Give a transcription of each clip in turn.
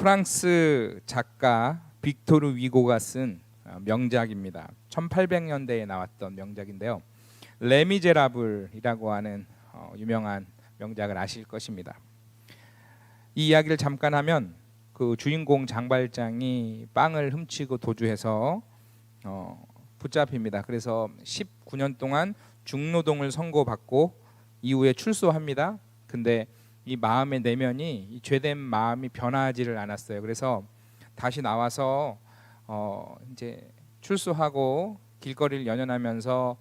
프랑스 작가 빅토르 위고가 쓴 명작입니다. 1800년대에 나왔던 명작인데요. 레미제라블이라고 하는 유명한 명작을 아실 것입니다. 이 이야기를 잠깐 하면 그 주인공 장발장이 빵을 훔치고 도주해서 붙잡힙니다. 그래서 19년 동안 중노동을 선고받고 이후에 출소합니다. 근데 이 마음의 내면이 이 죄된 마음이 변하지를 않았어요. 그래서 다시 나와서 이제 출소하고 길거리를 연연하면서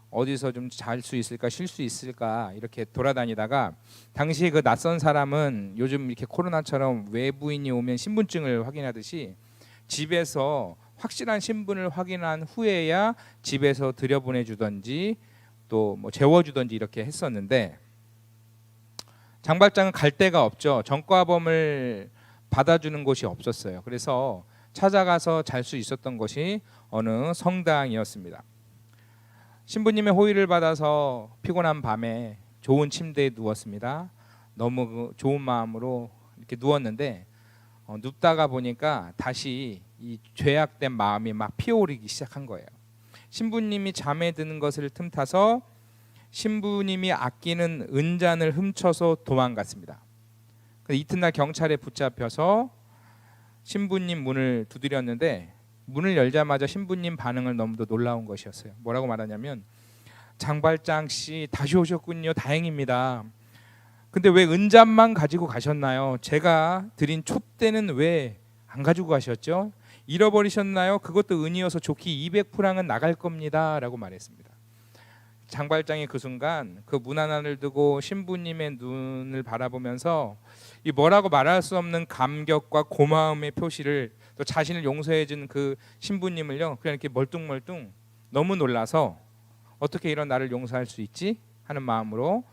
어디서 좀 잘 수 있을까, 쉴 수 있을까 이렇게 돌아다니다가 당시에 그 낯선 사람은 요즘 이렇게 코로나처럼 외부인이 오면 신분증을 확인하듯이 집에서 확실한 신분을 확인한 후에야 집에서 들여보내주던지 또 뭐 재워주던지 이렇게 했었는데 장발장은 갈 데가 없죠. 전과범을 받아주는 곳이 없었어요. 그래서 찾아가서 잘 수 있었던 것이 어느 성당이었습니다. 신부님의 호의를 받아서 피곤한 밤에 좋은 침대에 누웠습니다. 너무 좋은 마음으로 이렇게 누웠는데 눕다가 보니까 다시 이 죄악된 마음이 막 피어오르기 시작한 거예요. 신부님이 잠에 드는 것을 틈타서 신부님이 아끼는 은잔을 훔쳐서 도망갔습니다. 이튿날 경찰에 붙잡혀서 신부님 문을 두드렸는데 문을 열자마자 신부님 반응을 너무도 놀라운 것이었어요. 뭐라고 말하냐면 장발장 씨 다시 오셨군요. 다행입니다. 근데 왜 은잔만 가지고 가셨나요? 제가 드린 촛대는 왜 안 가지고 가셨죠? 잃어버리셨나요? 그것도 은이어서 좋기 200프랑은 나갈 겁니다. 라고 말했습니다. 장발장이 그 순간 그 문 하나를 두고 신부님의 눈을 바라보면서 이 뭐라고 말할 수 없는 감격과 고마움의 표시를 또 자신을 용서해 준 그 신부님을요 그냥 이렇게 멀뚱멀뚱 너무 놀라서 어떻게 이런 나를 용서할 수 있지 하는 마음으로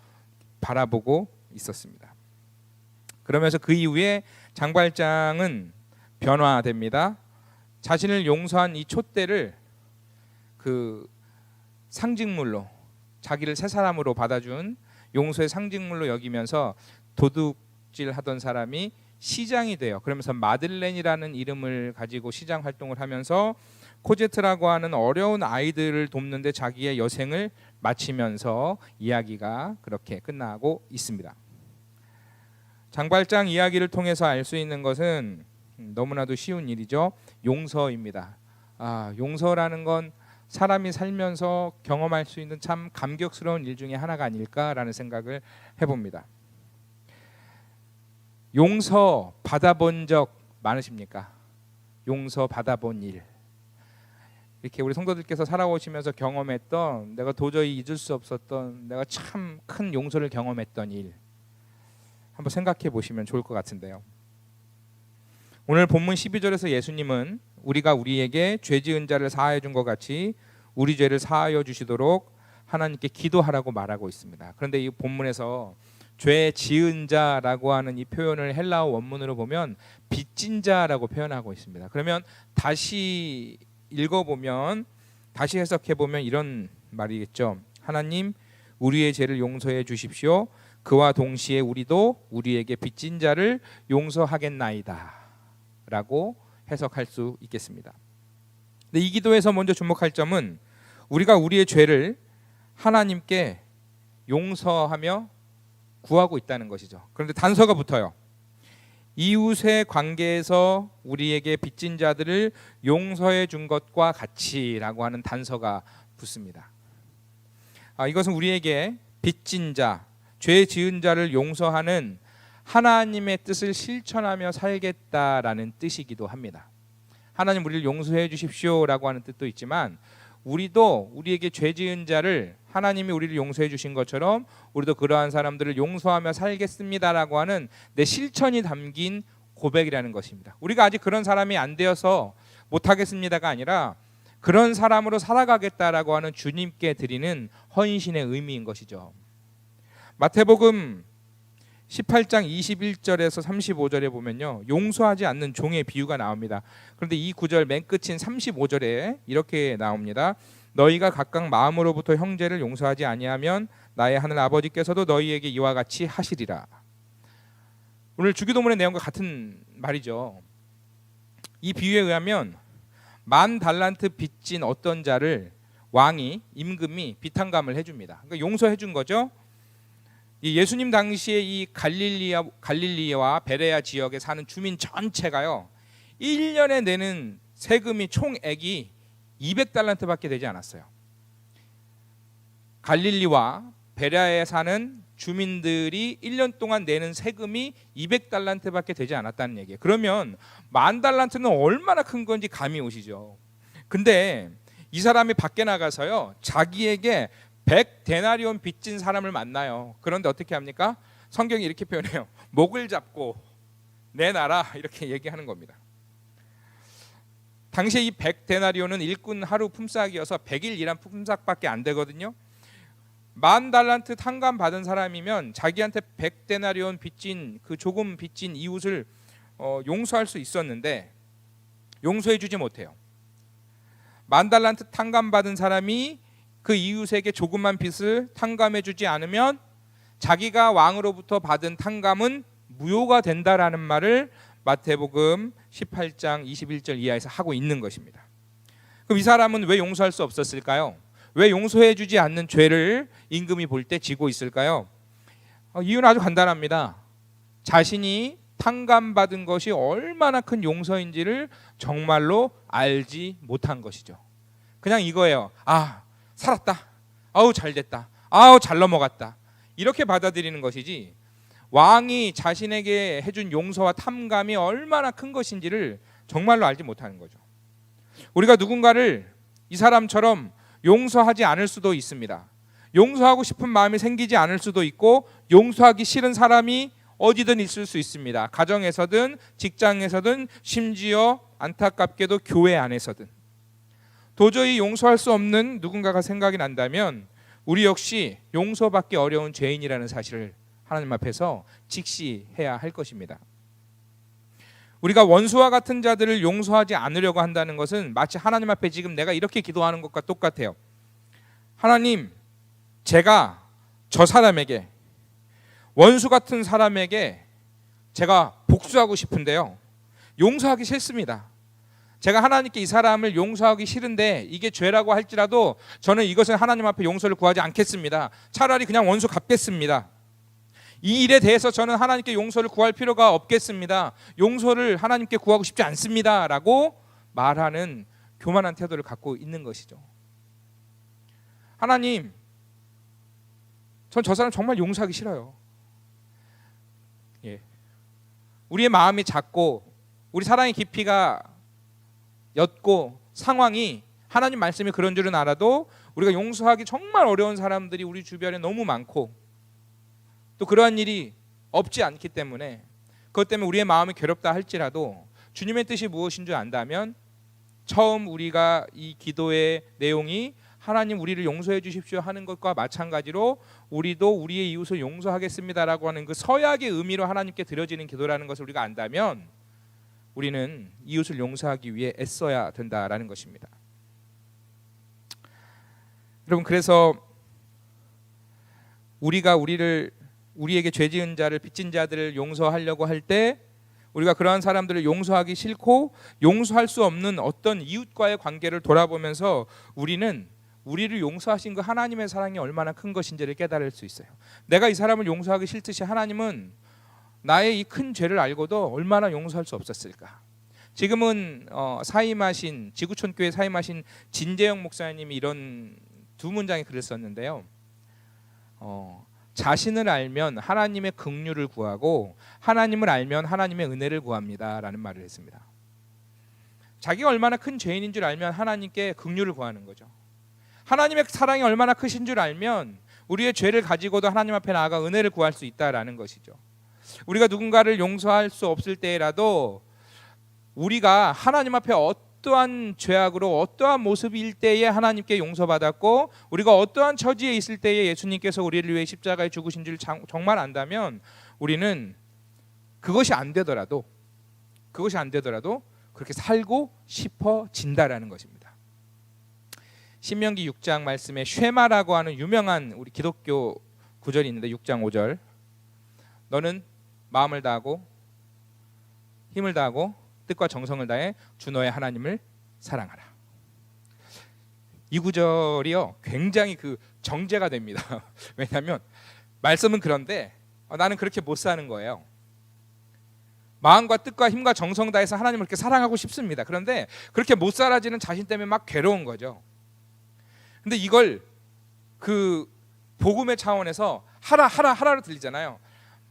바라보고 있었습니다. 그러면서 그 이후에 장발장은 변화됩니다. 자신을 용서한 이 촛대를 그 상징물로 자기를 새 사람으로 받아준 용서의 상징물로 여기면서 도둑질하던 사람이 시장이 돼요. 그러면서 마들렌이라는 이름을 가지고 시장 활동을 하면서 코제트라고 하는 어려운 아이들을 돕는데 자기의 여생을 마치면서 이야기가 그렇게 끝나고 있습니다. 장발장 이야기를 통해서 알 수 있는 것은 너무나도 쉬운 일이죠. 용서입니다. 용서라는 건 사람이 살면서 경험할 수 있는 참 감격스러운 일 중에 하나가 아닐까라는 생각을 해봅니다. 용서 받아본 적 많으십니까? 용서 받아본 일. 이렇게 우리 성도들께서 살아오시면서 경험했던 내가 도저히 잊을 수 없었던 내가 참 큰 용서를 경험했던 일 한번 생각해 보시면 좋을 것 같은데요. 오늘 본문 12절에서 예수님은 우리가 우리에게 죄 지은 자를 사하여 준 것 같이 우리 죄를 사하여 주시도록 하나님께 기도하라고 말하고 있습니다. 그런데 이 본문에서 죄 지은 자라고 하는 이 표현을 헬라어 원문으로 보면 빚진 자라고 표현하고 있습니다. 그러면 다시 읽어보면 다시 해석해보면 이런 말이겠죠. 하나님 우리의 죄를 용서해 주십시오. 그와 동시에 우리도 우리에게 빚진 자를 용서하겠나이다 라고 해석할 수 있겠습니다. 근데 이 기도에서 먼저 주목할 점은 우리가 우리의 죄를 하나님께 용서하며 구하고 있다는 것이죠. 그런데 단서가 붙어요. 이웃의 관계에서 우리에게 빚진 자들을 용서해 준 것과 같이라고 하는 단서가 붙습니다. 이것은 우리에게 빚진 자, 죄 지은 자를 용서하는 하나님의 뜻을 실천하며 살겠다라는 뜻이기도 합니다. 하나님 우리를 용서해 주십시오라고 하는 뜻도 있지만 우리도 우리에게 죄 지은 자를 하나님이 우리를 용서해 주신 것처럼 우리도 그러한 사람들을 용서하며 살겠습니다라고 하는 내 실천이 담긴 고백이라는 것입니다. 우리가 아직 그런 사람이 안 되어서 못하겠습니다가 아니라 그런 사람으로 살아가겠다라고 하는 주님께 드리는 헌신의 의미인 것이죠. 마태복음 18장 21절에서 35절에 보면요 용서하지 않는 종의 비유가 나옵니다. 그런데 이 구절 맨 끝인 35절에 이렇게 나옵니다. 너희가 각각 마음으로부터 형제를 용서하지 아니하면 나의 하늘 아버지께서도 너희에게 이와 같이 하시리라. 오늘 주기도문의 내용과 같은 말이죠. 이 비유에 의하면 10,000달란트 빚진 어떤 자를 왕이 임금이 비탕감을 해줍니다. 그러니까 용서해 준 거죠. 이 예수님 당시에 이 갈릴리와 베레아 지역에 사는 주민 전체가요 1년에 내는 세금이 총액이 200달란트밖에 되지 않았어요. 갈릴리와 베레아에 사는 주민들이 1년 동안 내는 세금이 200달란트밖에 되지 않았다는 얘기예요. 그러면 10,000달란트는 얼마나 큰 건지 감이 오시죠. 근데 이 사람이 밖에 나가서요 자기에게 100데나리온 빚진 사람을 만나요. 그런데 어떻게 합니까? 성경이 이렇게 표현해요. 목을 잡고 내놔라 이렇게 얘기하는 겁니다. 당시에 이 100데나리온은 일꾼 하루 품삯이어서 100일 일한 품삯밖에 안 되거든요. 10,000달란트 탕감 받은 사람이면 자기한테 100데나리온 빚진 그 조금 빚진 이웃을 용서할 수 있었는데 용서해 주지 못해요. 10,000달란트 탕감 받은 사람이 그 이웃에게 조금만 빚을 탕감해 주지 않으면 자기가 왕으로부터 받은 탕감은 무효가 된다라는 말을 마태복음 18장 21절 이하에서 하고 있는 것입니다. 그럼 이 사람은 왜 용서할 수 없었을까요? 왜 용서해 주지 않는 죄를 임금이 볼 때 지고 있을까요? 이유는 아주 간단합니다. 자신이 탕감받은 것이 얼마나 큰 용서인지를 정말로 알지 못한 것이죠. 그냥 이거예요. 아, 살았다. 아우 잘됐다. 아우 잘 넘어갔다. 이렇게 받아들이는 것이지 왕이 자신에게 해준 용서와 탕감이 얼마나 큰 것인지를 정말로 알지 못하는 거죠. 우리가 누군가를 이 사람처럼 용서하지 않을 수도 있습니다. 용서하고 싶은 마음이 생기지 않을 수도 있고 용서하기 싫은 사람이 어디든 있을 수 있습니다. 가정에서든 직장에서든 심지어 안타깝게도 교회 안에서든 도저히 용서할 수 없는 누군가가 생각이 난다면 우리 역시 용서받기 어려운 죄인이라는 사실을 하나님 앞에서 직시해야 할 것입니다. 우리가 원수와 같은 자들을 용서하지 않으려고 한다는 것은 마치 하나님 앞에 지금 내가 이렇게 기도하는 것과 똑같아요. 하나님, 제가 저 사람에게 원수 같은 사람에게 제가 복수하고 싶은데요. 용서하기 싫습니다. 제가 하나님께 이 사람을 용서하기 싫은데 이게 죄라고 할지라도 저는 이것은 하나님 앞에 용서를 구하지 않겠습니다. 차라리 그냥 원수 갚겠습니다. 이 일에 대해서 저는 하나님께 용서를 구할 필요가 없겠습니다. 용서를 하나님께 구하고 싶지 않습니다. 라고 말하는 교만한 태도를 갖고 있는 것이죠. 하나님, 전 저 사람 정말 용서하기 싫어요. 예. 우리의 마음이 작고 우리 사랑의 깊이가 옅고 상황이 하나님 말씀이 그런 줄은 알아도 우리가 용서하기 정말 어려운 사람들이 우리 주변에 너무 많고 또 그러한 일이 없지 않기 때문에 그것 때문에 우리의 마음이 괴롭다 할지라도 주님의 뜻이 무엇인 줄 안다면 처음 우리가 이 기도의 내용이 하나님 우리를 용서해 주십시오 하는 것과 마찬가지로 우리도 우리의 이웃을 용서하겠습니다라고 하는 그 서약의 의미로 하나님께 드려지는 기도라는 것을 우리가 안다면 우리는 이웃을 용서하기 위해 애써야 된다라는 것입니다. 여러분, 그래서 우리가 우리에게 죄 지은 자를 빚진 자들을 용서하려고 할 때 우리가 그러한 사람들을 용서하기 싫고 용서할 수 없는 어떤 이웃과의 관계를 돌아보면서 우리는 우리를 용서하신 그 하나님의 사랑이 얼마나 큰 것인지를 깨달을 수 있어요. 내가 이 사람을 용서하기 싫듯이 하나님은 나의 이 큰 죄를 알고도 얼마나 용서할 수 없었을까. 지금은 사임하신 지구촌교회 사임하신 진재영 목사님이 이런 두 문장의 글을 썼는데요. 자신을 알면 하나님의 긍휼을 구하고 하나님을 알면 하나님의 은혜를 구합니다 라는 말을 했습니다. 자기가 얼마나 큰 죄인인 줄 알면 하나님께 긍휼을 구하는 거죠. 하나님의 사랑이 얼마나 크신 줄 알면 우리의 죄를 가지고도 하나님 앞에 나아가 은혜를 구할 수 있다라는 것이죠. 우리가 누군가를 용서할 수 없을 때라도 우리가 하나님 앞에 어떠한 죄악으로 어떠한 모습일 때에 하나님께 용서받았고 우리가 어떠한 처지에 있을 때에 예수님께서 우리를 위해 십자가에 죽으신 줄 정말 안다면 우리는 그것이 안 되더라도 그렇게 살고 싶어진다라는 것입니다. 신명기 6장 말씀에 쉐마라고 하는 유명한 우리 기독교 구절이 있는데 6장 5절 너는 마음을 다하고 힘을 다하고 뜻과 정성을 다해 주 너의 하나님을 사랑하라. 이 구절이요 굉장히 그 정제가 됩니다. 왜냐하면 말씀은 그런데 나는 그렇게 못 사는 거예요. 마음과 뜻과 힘과 정성 다해서 하나님을 그렇게 사랑하고 싶습니다. 그런데 그렇게 못 살아지는 자신 때문에 막 괴로운 거죠. 근데 이걸 그 복음의 차원에서 하라로 들리잖아요.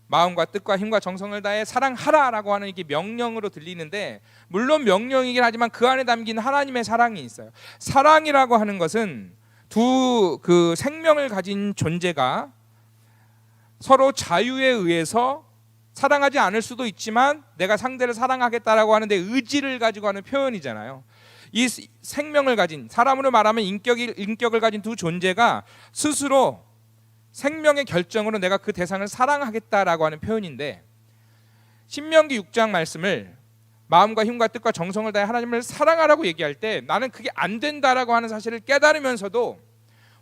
마음과 뜻과 힘과 정성을 다해 사랑하라라고 하는 이게 명령으로 들리는데, 물론 명령이긴 하지만 그 안에 담긴 하나님의 사랑이 있어요. 사랑이라고 하는 것은 두 그 생명을 가진 존재가 서로 자유에 의해서 사랑하지 않을 수도 있지만 내가 상대를 사랑하겠다라고 하는데 의지를 가지고 하는 표현이잖아요. 이 생명을 가진, 사람으로 말하면 인격을 가진 두 존재가 스스로 생명의 결정으로 내가 그 대상을 사랑하겠다라고 하는 표현인데, 신명기 6장 말씀을 마음과 힘과 뜻과 정성을 다해 하나님을 사랑하라고 얘기할 때 나는 그게 안 된다라고 하는 사실을 깨달으면서도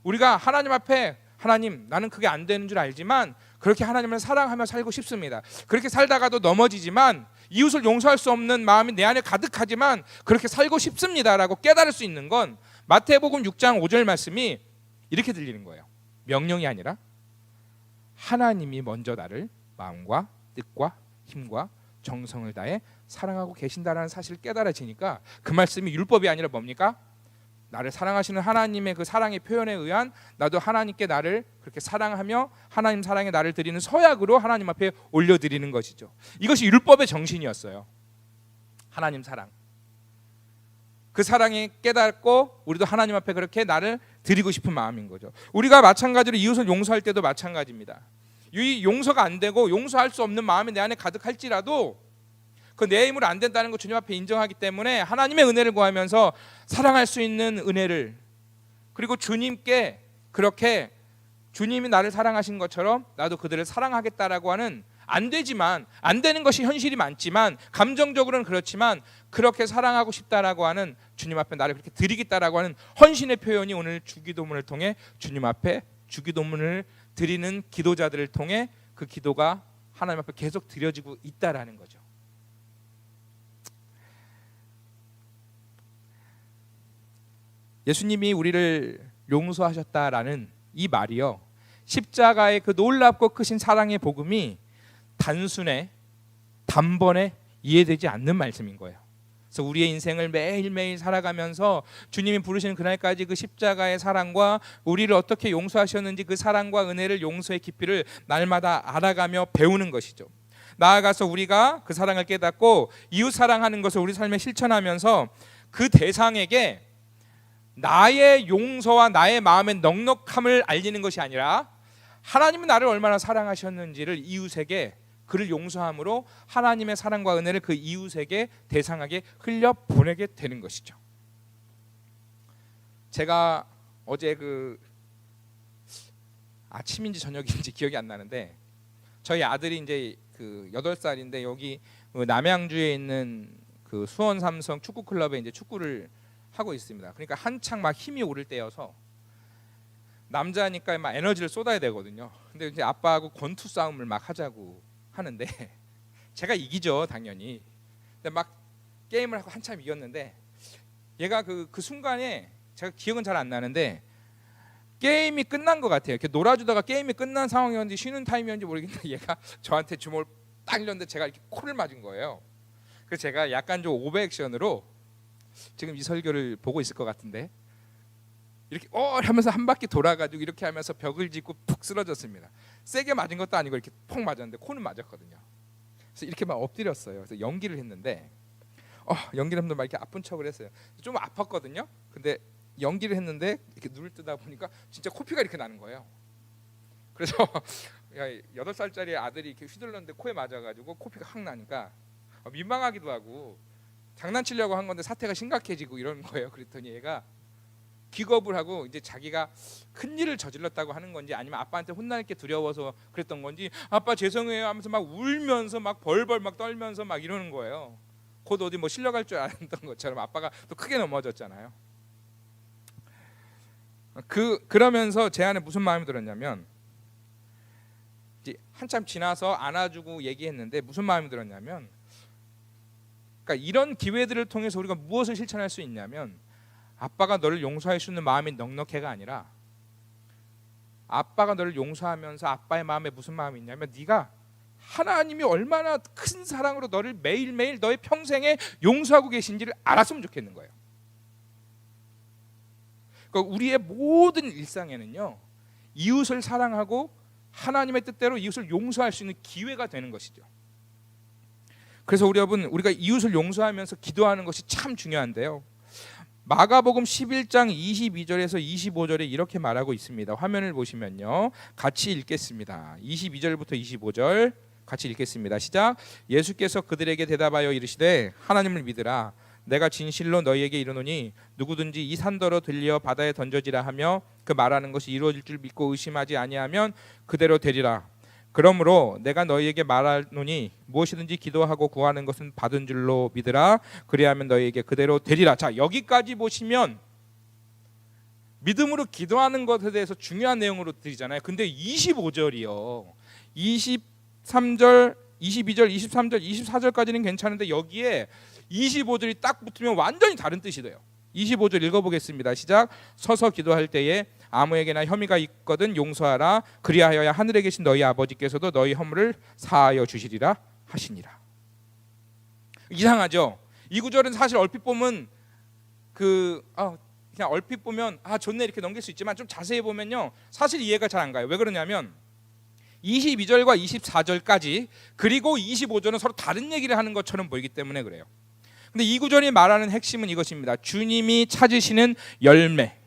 우리가 하나님 앞에, 하나님 나는 그게 안 되는 줄 알지만 그렇게 하나님을 사랑하며 살고 싶습니다. 그렇게 살다가도 넘어지지만 이웃을 용서할 수 없는 마음이 내 안에 가득하지만 그렇게 살고 싶습니다라고 깨달을 수 있는 건 마태복음 6장 5절 말씀이 이렇게 들리는 거예요. 명령이 아니라 하나님이 먼저 나를 마음과 뜻과 힘과 정성을 다해 사랑하고 계신다라는 사실을 깨달아지니까 그 말씀이 율법이 아니라 뭡니까? 나를 사랑하시는 하나님의 그 사랑의 표현에 의한 나도 하나님께 나를 그렇게 사랑하며 하나님 사랑에 나를 드리는 서약으로 하나님 앞에 올려드리는 것이죠. 이것이 율법의 정신이었어요. 하나님 사랑. 그 사랑에 깨닫고 우리도 하나님 앞에 그렇게 나를 드리고 싶은 마음인 거죠. 우리가 마찬가지로 이웃을 용서할 때도 마찬가지입니다. 이 용서가 안 되고 용서할 수 없는 마음이 내 안에 가득할지라도 그 내 힘으로 안 된다는 거 주님 앞에 인정하기 때문에 하나님의 은혜를 구하면서 사랑할 수 있는 은혜를, 그리고 주님께 그렇게 주님이 나를 사랑하신 것처럼 나도 그들을 사랑하겠다라고 하는, 안 되지만 안 되는 것이 현실이 많지만 감정적으로는 그렇지만 그렇게 사랑하고 싶다라고 하는, 주님 앞에 나를 그렇게 드리겠다라고 하는 헌신의 표현이 오늘 주기도문을 통해 주님 앞에 주기도문을 드리는 기도자들을 통해 그 기도가 하나님 앞에 계속 드려지고 있다라는 거죠. 예수님이 우리를 용서하셨다라는 이 말이요, 십자가의 그 놀랍고 크신 사랑의 복음이 단순해 단번에 이해되지 않는 말씀인 거예요. 그래서 우리의 인생을 매일매일 살아가면서 주님이 부르시는 그날까지 그 십자가의 사랑과 우리를 어떻게 용서하셨는지 그 사랑과 은혜를, 용서의 깊이를 날마다 알아가며 배우는 것이죠. 나아가서 우리가 그 사랑을 깨닫고 이웃 사랑하는 것을 우리 삶에 실천하면서 그 대상에게 나의 용서와 나의 마음의 넉넉함을 알리는 것이 아니라 하나님은 나를 얼마나 사랑하셨는지를 이웃에게, 그를 용서함으로 하나님의 사랑과 은혜를 그 이웃에게 대상하게 흘려 보내게 되는 것이죠. 제가 어제 그 아침인지 저녁인지 기억이 안 나는데 저희 아들이 이제 그 8살인데 여기 남양주에 있는 그 수원 삼성 축구 클럽에 이제 축구를 하고 있습니다. 그러니까 한창 막 힘이 오를 때여서 남자니까 막 에너지를 쏟아야 되거든요. 근데 이제 아빠하고 권투 싸움을 막 하자고 하는데 제가 이기죠, 당연히. 근데 막 게임을 하고 한참 이겼는데 얘가 그 순간에 제가 기억은 잘 안 나는데 게임이 끝난 것 같아요. 이렇게 놀아주다가 게임이 끝난 상황이었는지 쉬는 타임이었는지 모르겠는데 얘가 저한테 주먹을 딱 일렀는데 제가 이렇게 코를 맞은 거예요. 그래서 제가 약간 좀 오버액션으로, 지금 이 설교를 보고 있을 것 같은데 이렇게 하면서 한 바퀴 돌아가지고 이렇게 하면서 벽을 짚고 푹 쓰러졌습니다. 세게 맞은 것도 아니고 이렇게 폭 맞았는데 코는 맞았거든요. 그래서 이렇게 막 엎드렸어요. 그래서 연기를 했는데 연기를 하면서 막 이렇게 아픈 척을 했어요. 좀 아팠거든요. 근데 연기를 했는데 이렇게 눈을 뜨다 보니까 진짜 코피가 이렇게 나는 거예요. 그래서 8살짜리 아들이 이렇게 휘둘렀는데 코에 맞아가지고 코피가 확 나니까 민망하기도 하고 장난치려고 한 건데 사태가 심각해지고 이러는 거예요. 그랬더니 얘가 기겁을 하고 이제 자기가 큰 일을 저질렀다고 하는 건지 아니면 아빠한테 혼날 게 두려워서 그랬던 건지 아빠 죄송해요 하면서 막 울면서 막 벌벌 막 떨면서 막 이러는 거예요. 곧 어디 뭐 실려갈 줄 알았던 것처럼 아빠가 또 크게 넘어졌잖아요. 그러면서 제 안에 무슨 마음이 들었냐면, 이제 한참 지나서 안아주고 얘기했는데 무슨 마음이 들었냐면 그러니까 이런 기회들을 통해서 우리가 무엇을 실천할 수 있냐면 아빠가 너를 용서할 수 있는 마음이 넉넉해가 아니라 아빠가 너를 용서하면서 아빠의 마음에 무슨 마음이 있냐면 네가 하나님이 얼마나 큰 사랑으로 너를 매일매일 너의 평생에 용서하고 계신지를 알았으면 좋겠는 거예요. 그러니까 우리의 모든 일상에는요 이웃을 사랑하고 하나님의 뜻대로 이웃을 용서할 수 있는 기회가 되는 것이죠. 그래서 우리가 이웃을 용서하면서 기도하는 것이 참 중요한데요. 마가복음 11장 22절에서 25절에 이렇게 말하고 있습니다. 화면을 보시면요. 같이 읽겠습니다. 22절부터 25절 같이 읽겠습니다. 시작. 예수께서 그들에게 대답하여 이르시되 하나님을 믿으라. 내가 진실로 너희에게 이르노니 누구든지 이 산더러 들려 바다에 던져지라 하며 그 말하는 것이 이루어질 줄 믿고 의심하지 아니하면 그대로 되리라. 그러므로 내가 너희에게 말하노니 무엇이든지 기도하고 구하는 것은 받은 줄로 믿으라. 그리하면 너희에게 그대로 되리라. 자, 여기까지 보시면 믿음으로 기도하는 것에 대해서 중요한 내용으로 드리잖아요. 근데 25절이요. 23절, 22절, 23절, 24절까지는 괜찮은데 여기에 25절이 딱 붙으면 완전히 다른 뜻이 돼요. 25절 읽어보겠습니다. 시작. 서서 기도할 때에 아무에게나 혐의가 있거든 용서하라. 그리하여야 하늘에 계신 너희 아버지께서도 너희 허물을 사하여 주시리라 하시니라. 이상하죠? 이 구절은 사실 얼핏 보면 그냥 얼핏 보면 좋네 이렇게 넘길 수 있지만 좀 자세히 보면요 사실 이해가 잘 안 가요. 왜 그러냐면 22절과 24절까지 그리고 25절은 서로 다른 얘기를 하는 것처럼 보이기 때문에 그래요. 근데 이 구절이 말하는 핵심은 이것입니다. 주님이 찾으시는 열매.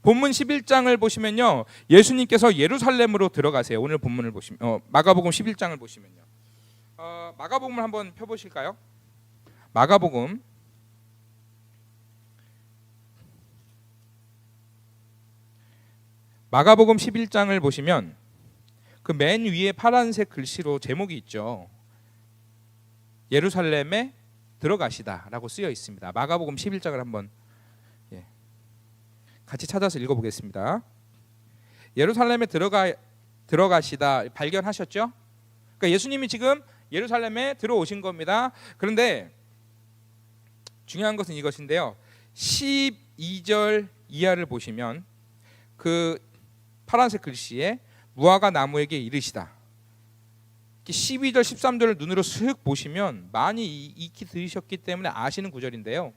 본문 11장을 보시면요 예수님께서 예루살렘으로 들어가세요. 오늘 본문을 보시면 마가복음 11장을 보시면요 마가복음을 한번 펴보실까요? 마가복음 11장을 보시면 그 맨 위에 파란색 글씨로 제목이 있죠. 예루살렘에 들어가시다라고 쓰여 있습니다. 마가복음 11장을 한번 같이 찾아서 읽어보겠습니다. 예루살렘에 들어가시다 발견하셨죠? 그러니까 예수님이 지금 예루살렘에 들어오신 겁니다. 그런데 중요한 것은 이것인데요. 12절 이하를 보시면 그 파란색 글씨에 무화과 나무에게 이르시다. 12절 13절을 눈으로 슥 보시면 많이 익히 들으셨기 때문에 아시는 구절인데요.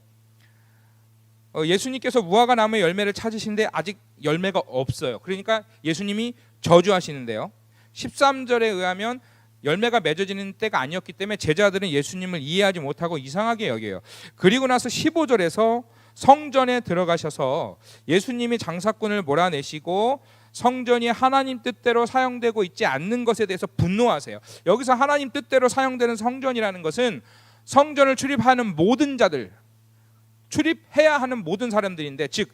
예수님께서 무화과 나무의 열매를 찾으시는데 아직 열매가 없어요. 그러니까 예수님이 저주하시는데요. 13절에 의하면 열매가 맺어지는 때가 아니었기 때문에 제자들은 예수님을 이해하지 못하고 이상하게 여겨요. 그리고 나서 15절에서 성전에 들어가셔서 예수님이 장사꾼을 몰아내시고 성전이 하나님 뜻대로 사용되고 있지 않는 것에 대해서 분노하세요. 여기서 하나님 뜻대로 사용되는 성전이라는 것은 성전을 출입하는 모든 자들, 출입해야 하는 모든 사람들인데, 즉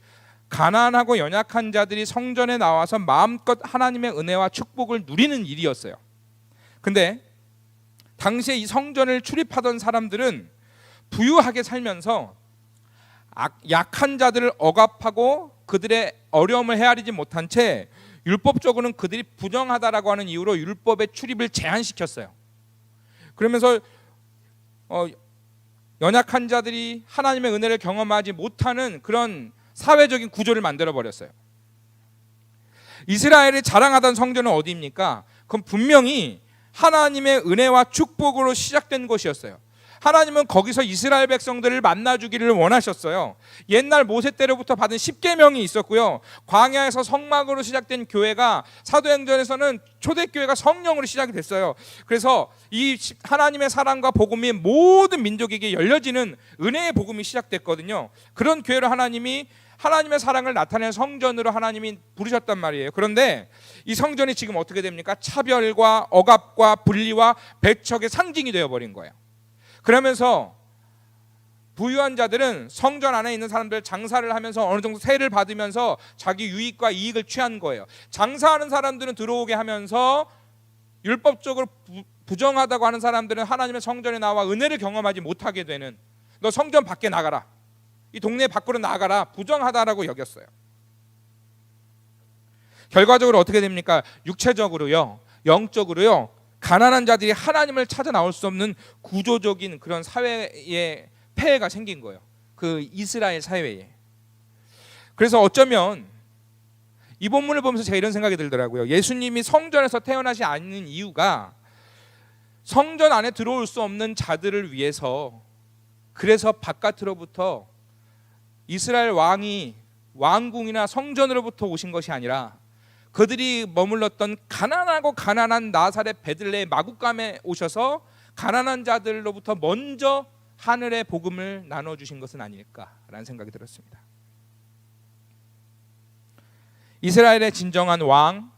가난하고 연약한 자들이 성전에 나와서 마음껏 하나님의 은혜와 축복을 누리는 일이었어요. 근데 당시에 이 성전을 출입하던 사람들은 부유하게 살면서 약한 자들을 억압하고 그들의 어려움을 헤아리지 못한 채 율법적으로는 그들이 부정하다라고 하는 이유로 율법의 출입을 제한시켰어요. 그러면서 연약한 자들이 하나님의 은혜를 경험하지 못하는 그런 사회적인 구조를 만들어 버렸어요. 이스라엘이 자랑하던 성전은 어디입니까? 그건 분명히 하나님의 은혜와 축복으로 시작된 것이었어요. 하나님은 거기서 이스라엘 백성들을 만나주기를 원하셨어요. 옛날 모세 때로부터 받은 10계명이 있었고요. 광야에서 성막으로 시작된 교회가 사도행전에서는 초대교회가 성령으로 시작이 됐어요. 그래서 이 하나님의 사랑과 복음이 모든 민족에게 열려지는 은혜의 복음이 시작됐거든요. 그런 교회를 하나님이 하나님의 사랑을 나타내는 성전으로 하나님이 부르셨단 말이에요. 그런데 이 성전이 지금 어떻게 됩니까? 차별과 억압과 분리와 배척의 상징이 되어버린 거예요. 그러면서 부유한 자들은 성전 안에 있는 사람들 장사를 하면서 어느 정도 세를 받으면서 자기 유익과 이익을 취한 거예요. 장사하는 사람들은 들어오게 하면서 율법적으로 부정하다고 하는 사람들은 하나님의 성전에 나와 은혜를 경험하지 못하게 되는, 너 성전 밖에 나가라, 이 동네 밖으로 나가라, 부정하다라고 여겼어요. 결과적으로 어떻게 됩니까? 육체적으로요, 영적으로요, 가난한 자들이 하나님을 찾아 나올 수 없는 구조적인 그런 사회의 폐해가 생긴 거예요. 그 이스라엘 사회에. 그래서 어쩌면 이 본문을 보면서 제가 이런 생각이 들더라고요. 예수님이 성전에서 태어나지 않는 이유가 성전 안에 들어올 수 없는 자들을 위해서, 그래서 바깥으로부터 이스라엘 왕궁이나 성전으로부터 오신 것이 아니라 그들이 머물렀던 가난하고 가난한 나사렛 베들레헴 마구감에 오셔서 가난한 자들로부터 먼저 하늘의 복음을 나눠주신 것은 아닐까라는 생각이 들었습니다. 이스라엘의 진정한 왕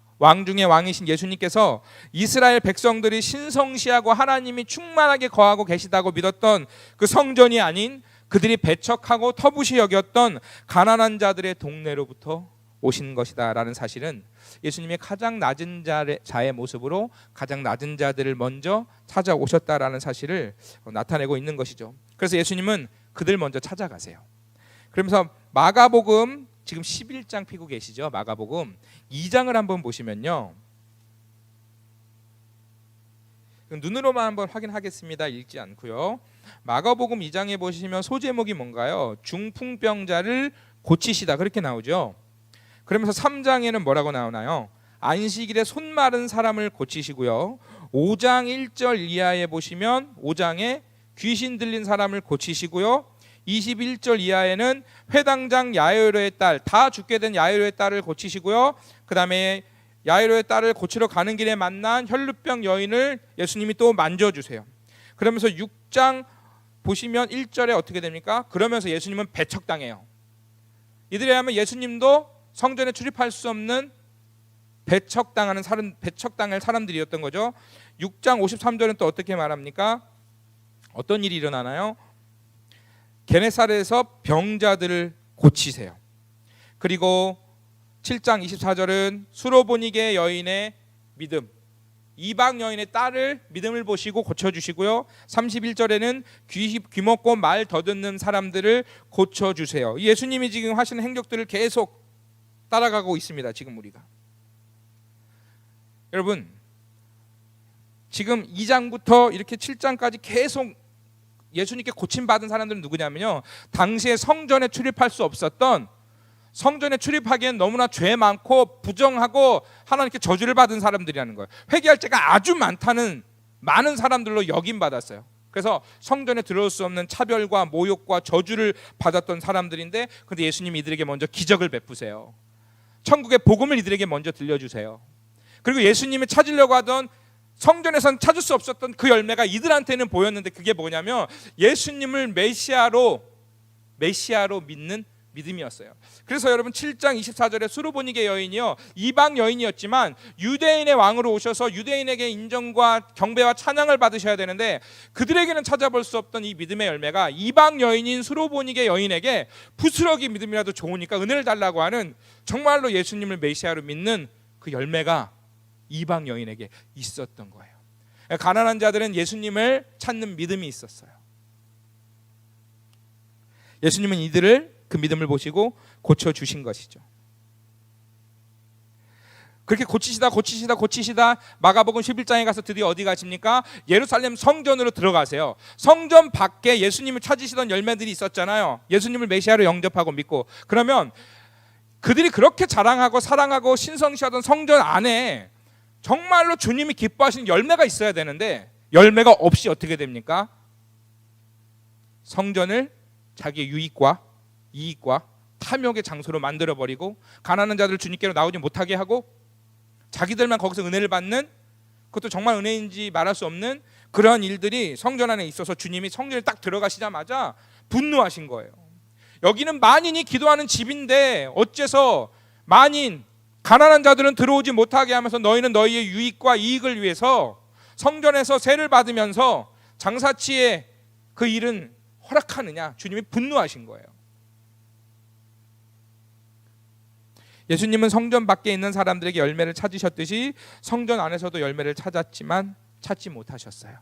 중의 왕이신 예수님께서 이스라엘 백성들이 신성시하고 하나님이 충만하게 거하고 계시다고 믿었던 그 성전이 아닌 그들이 배척하고 터부시 여겼던 가난한 자들의 동네로부터 오신 것이다 라는 사실은 예수님이 가장 낮은 자의 모습으로 가장 낮은 자들을 먼저 찾아오셨다라는 사실을 나타내고 있는 것이죠. 그래서 예수님은 그들 먼저 찾아가세요. 그러면서 마가복음 지금 11장 피고 계시죠. 마가복음 2장을 한번 보시면요, 눈으로만 한번 확인하겠습니다. 읽지 않고요. 마가복음 2장에 보시면 소제목이 뭔가요? 중풍병자를 고치시다, 그렇게 나오죠. 그러면서 3장에는 뭐라고 나오나요? 안식일에 손 마른 사람을 고치시고요. 5장 1절 이하에 보시면 5장에 귀신 들린 사람을 고치시고요. 21절 이하에는 회당장 야이로의 딸, 다 죽게 된 야이로의 딸을 고치시고요. 그 다음에 야이로의 딸을 고치러 가는 길에 만난 혈루병 여인을 예수님이 또 만져주세요. 그러면서 6장 보시면 1절에 어떻게 됩니까? 그러면서 예수님은 배척당해요. 이들에 하면 예수님도 성전에 출입할 수 없는 배척당할 사람들이었던 거죠. 6장 53절은 또 어떻게 말합니까? 어떤 일이 일어나나요? 게네사렛에서 병자들을 고치세요. 그리고 7장 24절은 수로보니게 여인의 믿음, 이방 여인의 딸을 믿음을 보시고 고쳐주시고요. 31절에는 귀 먹고 말 더듬는 사람들을 고쳐주세요. 예수님이 지금 하시는 행적들을 계속 따라가고 있습니다. 지금 우리가, 여러분, 지금 2장부터 이렇게 7장까지 계속 예수님께 고침받은 사람들은 누구냐면요, 당시에 성전에 출입할 수 없었던, 성전에 출입하기엔 너무나 죄 많고 부정하고 하나님께 저주를 받은 사람들이라는 거예요. 회개할 자가 아주 많은 사람들로 여김받았어요. 그래서 성전에 들어올 수 없는 차별과 모욕과 저주를 받았던 사람들인데, 근데 예수님이 이들에게 먼저 기적을 베푸세요. 천국의 복음을 이들에게 먼저 들려주세요. 그리고 예수님이 찾으려고 하던, 성전에서는 찾을 수 없었던 그 열매가 이들한테는 보였는데, 그게 뭐냐면 예수님을 메시아로 믿는 믿음이었어요. 그래서 여러분 7장 24절에 수로보니게 여인이요, 이방 여인이었지만 유대인의 왕으로 오셔서 유대인에게 인정과 경배와 찬양을 받으셔야 되는데, 그들에게는 찾아볼 수 없던 이 믿음의 열매가 이방 여인인 수로보니게 여인에게 부스러기 믿음이라도 좋으니까 은혜를 달라고 하는, 정말로 예수님을 메시아로 믿는 그 열매가 이방 여인에게 있었던 거예요. 가난한 자들은 예수님을 찾는 믿음이 있었어요. 예수님은 이들을 그 믿음을 보시고 고쳐주신 것이죠. 그렇게 고치시다 마가복음 11장에 가서 드디어 어디 가십니까? 예루살렘 성전으로 들어가세요. 성전 밖에 예수님을 찾으시던 열매들이 있었잖아요. 예수님을 메시아로 영접하고 믿고. 그러면 그들이 그렇게 자랑하고 사랑하고 신성시하던 성전 안에 정말로 주님이 기뻐하시는 열매가 있어야 되는데, 열매가 없이 어떻게 됩니까? 성전을 자기의 유익과 이익과 탐욕의 장소로 만들어버리고, 가난한 자들을 주님께로 나오지 못하게 하고, 자기들만 거기서 은혜를 받는, 그것도 정말 은혜인지 말할 수 없는 그러한 일들이 성전 안에 있어서 주님이 성전에 딱 들어가시자마자 분노하신 거예요. 여기는 만인이 기도하는 집인데 어째서 가난한 자들은 들어오지 못하게 하면서 너희는 너희의 유익과 이익을 위해서 성전에서 세를 받으면서 장사치의 그 일은 허락하느냐? 주님이 분노하신 거예요. 예수님은 성전 밖에 있는 사람들에게 열매를 찾으셨듯이 성전 안에서도 열매를 찾았지만 찾지 못하셨어요.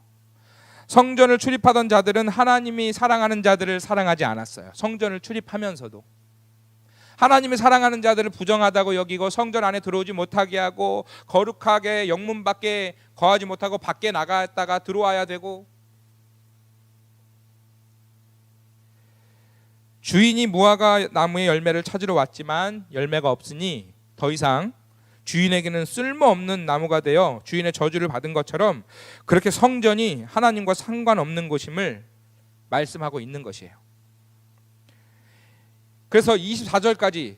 성전을 출입하던 자들은 하나님이 사랑하는 자들을 사랑하지 않았어요. 성전을 출입하면서도 하나님이 사랑하는 자들을 부정하다고 여기고 성전 안에 들어오지 못하게 하고 거룩하게 영문 밖에 거하지 못하고 밖에 나갔다가 들어와야 되고, 주인이 무화과 나무의 열매를 찾으러 왔지만 열매가 없으니 더 이상 주인에게는 쓸모없는 나무가 되어 주인의 저주를 받은 것처럼 그렇게 성전이 하나님과 상관없는 곳임을 말씀하고 있는 것이에요. 그래서 24절까지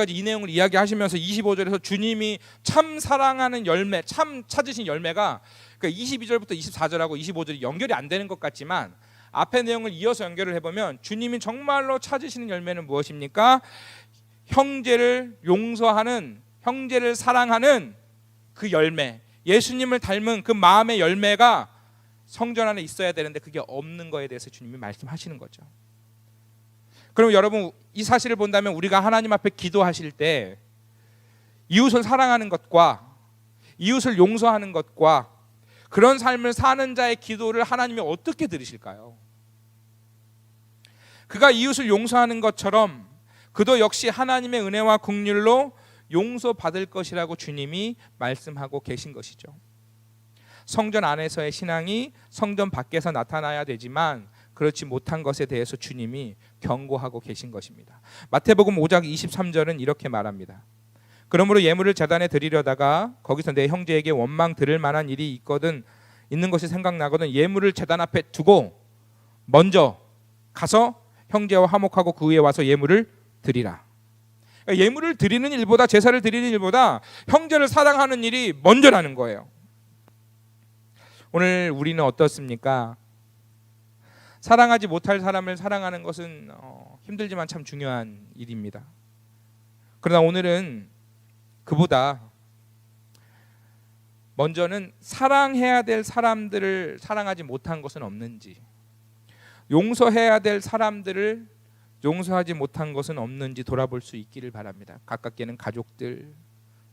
이 내용을 이야기하시면서 25절에서 주님이 참 사랑하는 열매, 참 찾으신 열매가, 그러니까 22절부터 24절하고 25절이 연결이 안 되는 것 같지만 앞의 내용을 이어서 연결을 해보면 주님이 정말로 찾으시는 열매는 무엇입니까? 형제를 용서하는, 형제를 사랑하는 그 열매, 예수님을 닮은 그 마음의 열매가 성전 안에 있어야 되는데 그게 없는 거에 대해서 주님이 말씀하시는 거죠. 그럼 여러분, 이 사실을 본다면 우리가 하나님 앞에 기도하실 때 이웃을 사랑하는 것과 이웃을 용서하는 것과 그런 삶을 사는 자의 기도를 하나님이 어떻게 들으실까요? 그가 이웃을 용서하는 것처럼 그도 역시 하나님의 은혜와 긍휼로 용서받을 것이라고 주님이 말씀하고 계신 것이죠. 성전 안에서의 신앙이 성전 밖에서 나타나야 되지만 그렇지 못한 것에 대해서 주님이 경고하고 계신 것입니다. 마태복음 5장 23절은 이렇게 말합니다. 그러므로 예물을 제단에 드리려다가 거기서 내 형제에게 원망 들을 만한 일이 있는 것이 생각나거든 예물을 제단 앞에 두고 먼저 가서 형제와 화목하고 그 위에 와서 예물을 드리라. 그러니까 예물을 드리는 일보다, 제사를 드리는 일보다 형제를 사랑하는 일이 먼저라는 거예요. 오늘 우리는 어떻습니까? 사랑하지 못할 사람을 사랑하는 것은 힘들지만 참 중요한 일입니다. 그러나 오늘은 그보다 먼저는 사랑해야 될 사람들을 사랑하지 못한 것은 없는지, 용서해야 될 사람들을 용서하지 못한 것은 없는지 돌아볼 수 있기를 바랍니다. 가깝게는 가족들,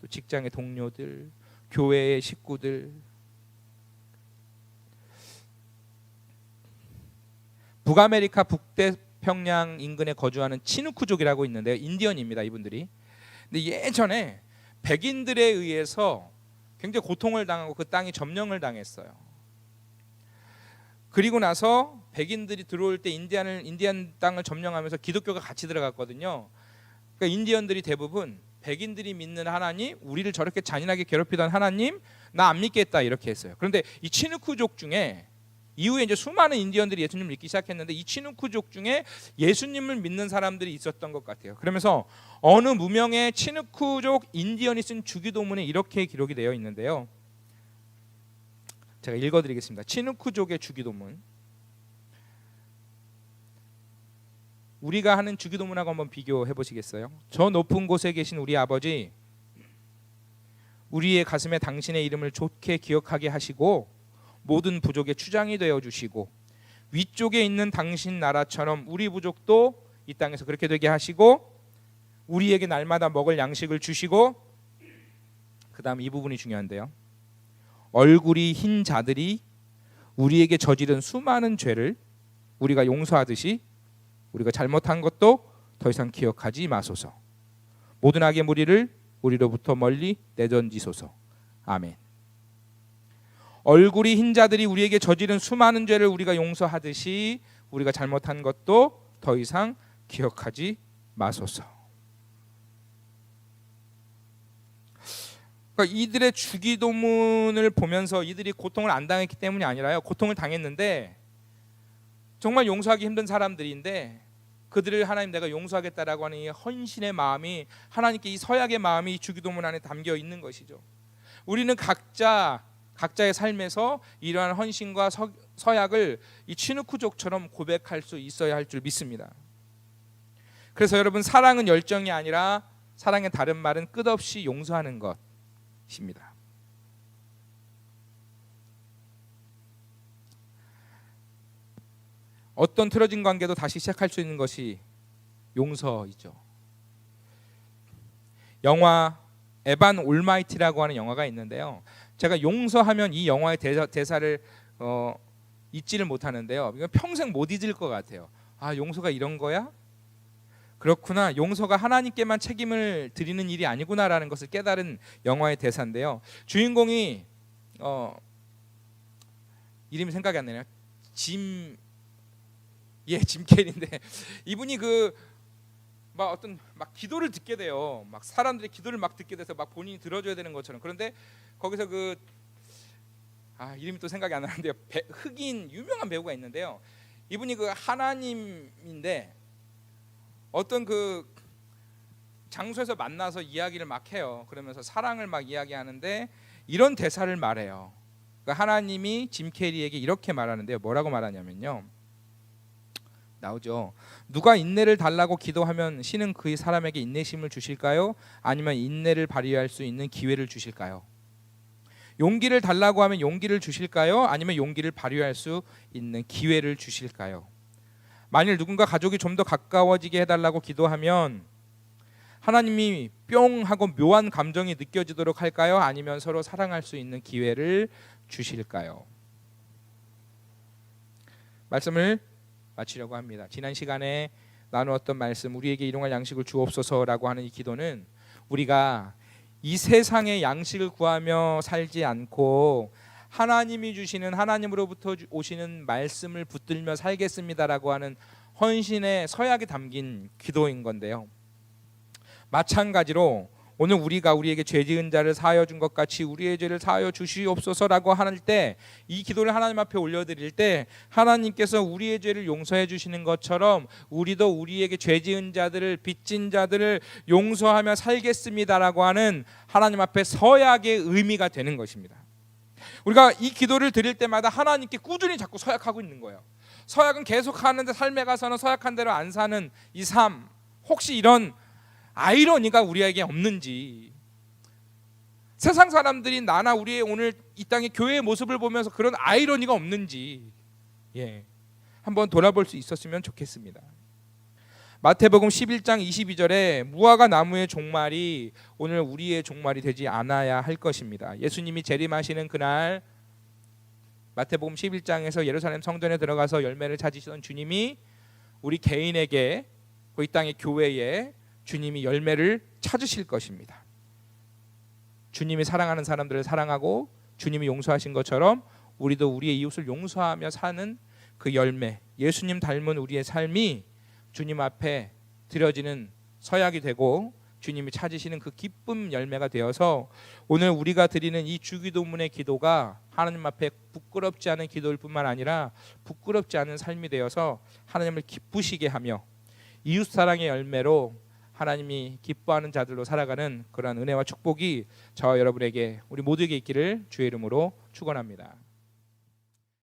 또 직장의 동료들, 교회의 식구들. 북아메리카 북태평양 인근에 거주하는 치누크족이라고 있는데요. 인디언입니다, 이분들이. 근데 예전에 백인들에 의해서 굉장히 고통을 당하고 그 땅이 점령을 당했어요. 그리고 나서 백인들이 들어올 때 인디안 땅을 점령하면서 기독교가 같이 들어갔거든요. 그러니까 인디언들이 대부분 백인들이 믿는 하나님, 우리를 저렇게 잔인하게 괴롭히던 하나님, 나 안 믿겠다 이렇게 했어요. 그런데 이 치누크족 중에 이후에 이제 수많은 인디언들이 예수님을 믿기 시작했는데 이 치누크족 중에 예수님을 믿는 사람들이 있었던 것 같아요. 그러면서 어느 무명의 치누크족 인디언이 쓴 주기도문에 이렇게 기록이 되어 있는데요. 제가 읽어드리겠습니다. 치누크족의 주기도문. 우리가 하는 주기도문하고 한번 비교해 보시겠어요? 저 높은 곳에 계신 우리 아버지, 우리의 가슴에 당신의 이름을 좋게 기억하게 하시고 모든 부족의 추장이 되어 주시고 위쪽에 있는 당신 나라처럼 우리 부족도 이 땅에서 그렇게 되게 하시고 우리에게 날마다 먹을 양식을 주시고, 그 다음 이 부분이 중요한데요. 얼굴이 흰 자들이 우리에게 저지른 수많은 죄를 우리가 용서하듯이 우리가 잘못한 것도 더 이상 기억하지 마소서. 모든 악의 무리를 우리로부터 멀리 내던지소서. 아멘. 얼굴이 흰 자들이 우리에게 저지른 수많은 죄를 우리가 용서하듯이 우리가 잘못한 것도 더 이상 기억하지 마소서. 그러니까 이들의 주기도문을 보면서 이들이 고통을 안 당했기 때문이 아니라요, 고통을 당했는데 정말 용서하기 힘든 사람들인데 그들을 하나님 내가 용서하겠다라고 하는 이 헌신의 마음이, 하나님께 이 서약의 마음이 이 주기도문 안에 담겨 있는 것이죠. 우리는 각자의 삶에서 이러한 헌신과 서약을 이 치누크족처럼 고백할 수 있어야 할 줄 믿습니다. 그래서 여러분, 사랑은 열정이 아니라 사랑의 다른 말은 끝없이 용서하는 것입니다. 어떤 틀어진 관계도 다시 시작할 수 있는 것이 용서이죠. 영화 에반 올마이티라고 하는 영화가 있는데요. 제가 용서하면 이 영화의 대사를 잊지를 못하는데요. 이건 평생 못 잊을 것 같아요. 아, 용서가 이런 거야? 그렇구나. 용서가 하나님께만 책임을 드리는 일이 아니구나라는 것을 깨달은 영화의 대사인데요. 주인공이 이름이 생각이 안 나네요. 짐 캐리인데 이분이 막 기도를 듣게 돼요. 막 사람들의 기도를 막 듣게 돼서 막 본인이 들어줘야 되는 것처럼. 그런데 거기서 이름이 또 생각이 안 나는데요. 흑인 유명한 배우가 있는데요. 이분이 하나님인데 어떤 장소에서 만나서 이야기를 막 해요. 그러면서 사랑을 막 이야기하는데 이런 대사를 말해요. 하나님이 짐 캐리에게 이렇게 말하는데요. 뭐라고 말하냐면요. 나오죠. 누가 인내를 달라고 기도하면 신은 그 사람에게 인내심을 주실까요? 아니면 인내를 발휘할 수 있는 기회를 주실까요? 용기를 달라고 하면 용기를 주실까요? 아니면 용기를 발휘할 수 있는 기회를 주실까요? 만일 누군가 가족이 좀 더 가까워지게 해달라고 기도하면 하나님이 뿅 하고 묘한 감정이 느껴지도록 할까요? 아니면 서로 사랑할 수 있는 기회를 주실까요? 말씀을 마치려고 합니다. 지난 시간에 나누었던 말씀, 우리에게 일용할 양식을 주옵소서라고 하는 이 기도는 우리가 이 세상의 양식을 구하며 살지 않고 하나님이 주시는, 하나님으로부터 오시는 말씀을 붙들며 살겠습니다라고 하는 헌신의 서약이 담긴 기도인 건데요. 마찬가지로 오늘 우리가 우리에게 죄 지은 자를 사하여 준 것 같이 우리의 죄를 사하여 주시옵소서라고 할 때, 이 기도를 하나님 앞에 올려드릴 때 하나님께서 우리의 죄를 용서해 주시는 것처럼 우리도 우리에게 죄 지은 자들을, 빚진 자들을 용서하며 살겠습니다라고 하는 하나님 앞에 서약의 의미가 되는 것입니다. 우리가 이 기도를 드릴 때마다 하나님께 꾸준히 자꾸 서약하고 있는 거예요. 서약은 계속 하는데 삶에 가서는 서약한 대로 안 사는 이 삶, 혹시 이런 아이러니가 우리에게 없는지, 세상 사람들이 나나 우리의 오늘 이 땅의 교회의 모습을 보면서 그런 아이러니가 없는지 한번 돌아볼 수 있었으면 좋겠습니다. 마태복음 11장 22절에 무화과 나무의 종말이 오늘 우리의 종말이 되지 않아야 할 것입니다. 예수님이 재림하시는 그날 마태복음 11장에서 예루살렘 성전에 들어가서 열매를 찾으시던 주님이 우리 개인에게, 이 땅의 교회에 주님이 열매를 찾으실 것입니다. 주님이 사랑하는 사람들을 사랑하고 주님이 용서하신 것처럼 우리도 우리의 이웃을 용서하며 사는 그 열매, 예수님 닮은 우리의 삶이 주님 앞에 드려지는 서약이 되고 주님이 찾으시는 그 기쁨 열매가 되어서 오늘 우리가 드리는 이 주기도문의 기도가 하나님 앞에 부끄럽지 않은 기도일 뿐만 아니라 부끄럽지 않은 삶이 되어서 하나님을 기쁘시게 하며 이웃사랑의 열매로 하나님이 기뻐하는 자들로 살아가는 그러한 은혜와 축복이 저와 여러분에게, 우리 모두에게 있기를 주의 이름으로 축원합니다.